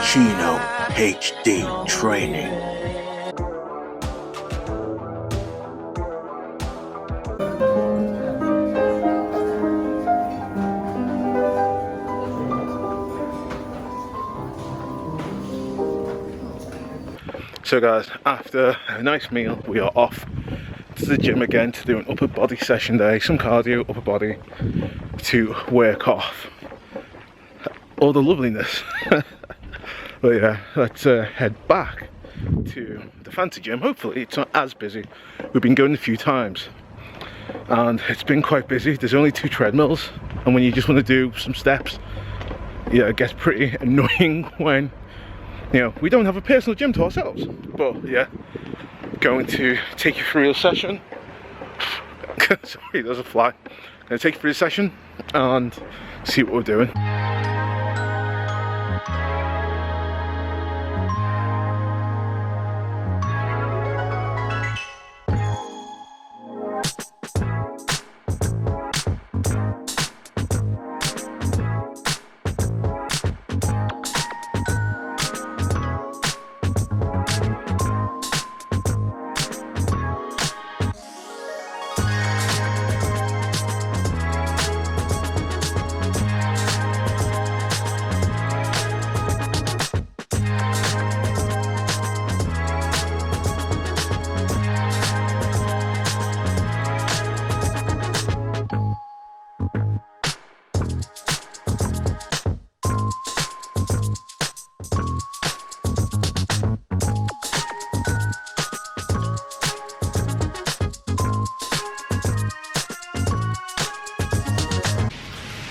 Chino HD Training. So guys, after a nice meal, we are off to the gym again to do an upper body session day, some cardio, upper body, to work off all the loveliness. But yeah, let's head back to the fancy gym. Hopefully it's not as busy. We've been going a few times and it's been quite busy. There's only 2 treadmills, and when you just want to do some steps, yeah, it gets pretty annoying when, you know, we don't have a personal gym to ourselves. But yeah, going to take you through the session. Sorry, there's a fly. Going to take you through the session and see what we're doing.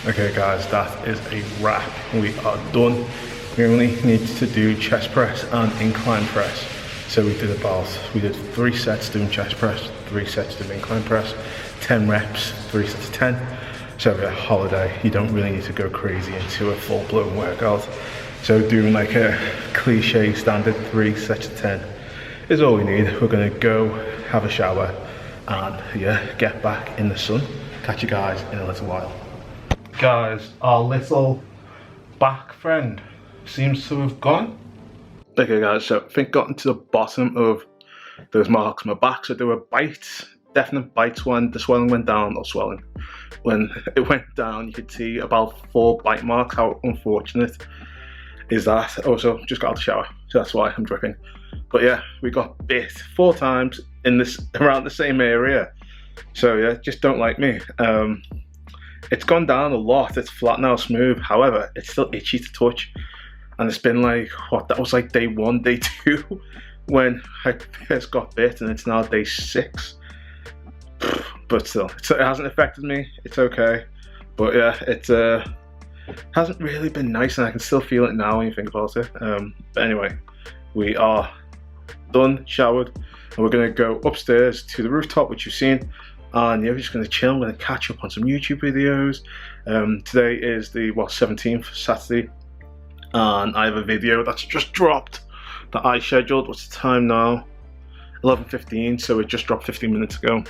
Okay guys, that is a wrap. We are done. We only need to do chest press and incline press. So we did 3 sets doing chest press, 3 sets doing incline press, 10 reps, 3 sets of 10. So for a holiday, you don't really need to go crazy into a full-blown workout. So doing like a cliche standard 3 sets of 10 is all we need. We're gonna go have a shower and yeah, get back in the sun. Catch you guys in a little while. Guys, our little back friend seems to have gone. Okay guys, so I think gotten to the bottom of those marks on my back. So there were bites, definite bites when the swelling went down, or swelling. When it went down, you could see about 4 bite marks. How unfortunate is that? Also, just got out of the shower, so that's why I'm dripping. But yeah, we got bit 4 times in this, around the same area. So yeah, just don't like me. It's gone down a lot, it's flat now, smooth. However, it's still itchy to touch. And it's been like, what, that was like day 1, day 2 when I first got bit, and it's now day 6. But still, it hasn't affected me, it's okay. But yeah, it hasn't really been nice, and I can still feel it now when you think about it. But anyway, we are done, showered, and we're gonna go upstairs to the rooftop, which you've seen. And yeah, we're just going to chill. I'm going to catch up on some YouTube videos. Today is the 17th, Saturday, and I have a video that's just dropped that I scheduled. What's the time now? 11:15, so it just dropped 15 minutes ago.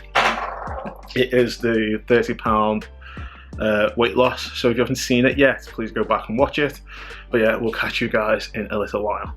It is the 30-pound weight loss, so if you haven't seen it yet, please go back and watch it. But yeah, we'll catch you guys in a little while.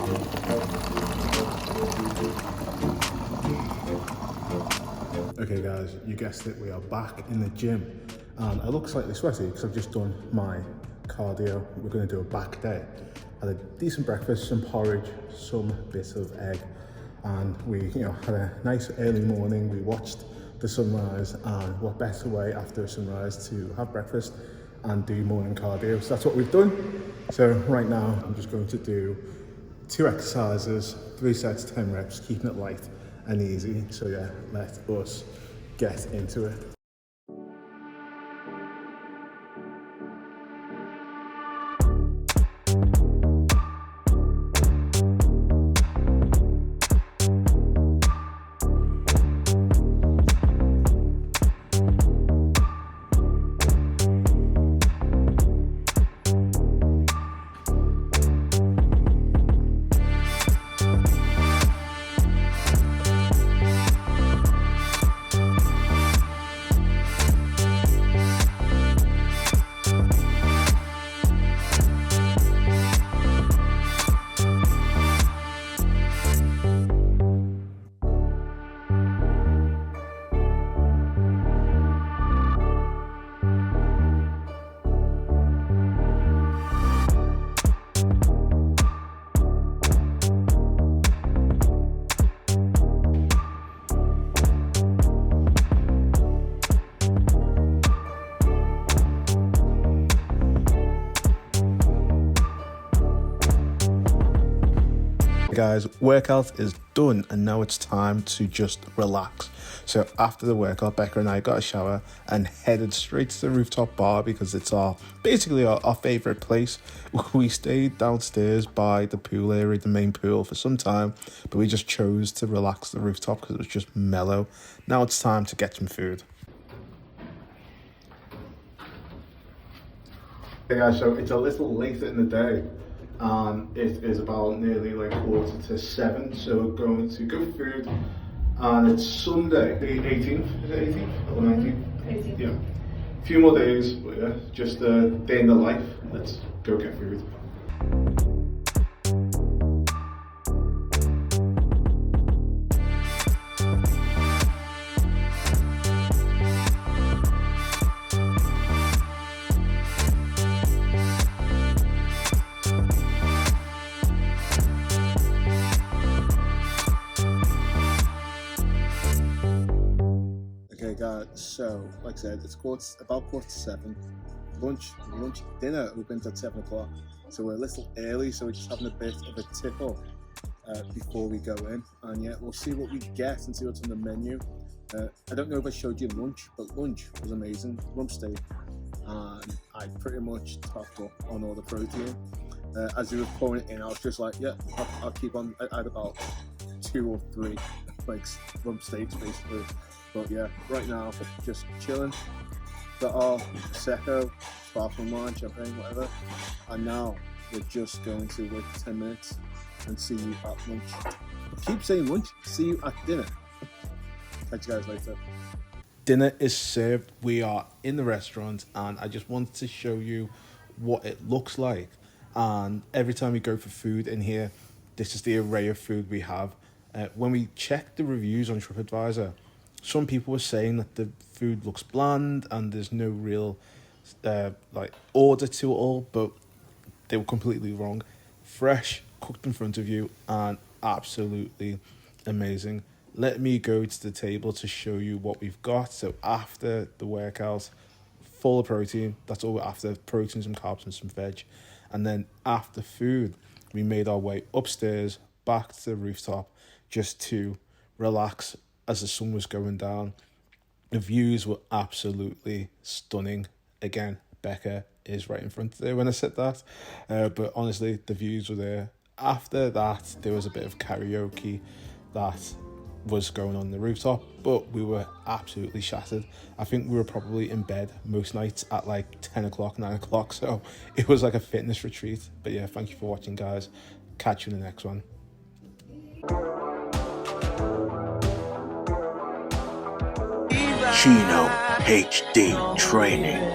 Okay guys, you guessed it, we are back in the gym. And I look slightly sweaty because I've just done my cardio. We're going to do a back day. Had a decent breakfast, some porridge, some bit of egg, and we had a nice early morning. We watched the sunrise, and what better way after sunrise to have breakfast and do morning cardio. So that's what we've done. So right now I'm just going to do 2 exercises, 3 sets, 10 reps, keeping it light and easy. So yeah, let us get into it. Guys, workout is done and now it's time to just relax. So after the workout, Becca and I got a shower and headed straight to the rooftop bar because it's basically our favorite place. We stayed downstairs by the pool area, the main pool, for some time, but we just chose to relax the rooftop because it was just mellow. Now it's time to get some food. Hey guys, so it's a little later in the day. It is about nearly like 6:45, so we're going to go for food, and it's Sunday, the 18th, is it 18th or 19th? 18th. Yeah, a few more days, but yeah, just a day in the life. Let's go get food. Guys, so like I said, it's about 7:15. Dinner opens at 7 o'clock, so we're a little early, so we're just having a bit of a tip up before we go in, and yeah, we'll see what we get and see what's on the menu. I don't know if I showed you lunch, but lunch was amazing. Rump steak, and I pretty much topped up on all the protein. As he was pouring it in, I was just like, yeah, I'll keep on. I had about 2 or 3 like rump steaks basically. But yeah, right now we're just chilling. Got our Prosecco, sparkling wine, champagne, whatever. And now we're just going to wait 10 minutes and see you at lunch. I keep saying lunch, see you at dinner. Catch you guys later. Dinner is served. We are in the restaurant and I just wanted to show you what it looks like. And every time we go for food in here, this is the array of food we have. When we check the reviews on TripAdvisor, some people were saying that the food looks bland and there's no real order to it all, but they were completely wrong. Fresh, cooked in front of you, and absolutely amazing. Let me go to the table to show you what we've got. So after the workout, full of protein. That's all we're after: protein, some carbs, and some veg. And then after food, we made our way upstairs back to the rooftop just to relax as the sun was going down. The views were absolutely stunning. Again, Becca is right in front there when I said that. But honestly, the views were there. After that, there was a bit of karaoke that was going on the rooftop, but we were absolutely shattered. I think we were probably in bed most nights at like 10 o'clock, 9 o'clock. So it was like a fitness retreat. But yeah, thank you for watching, guys. Catch you in the next one. Chino HD Training.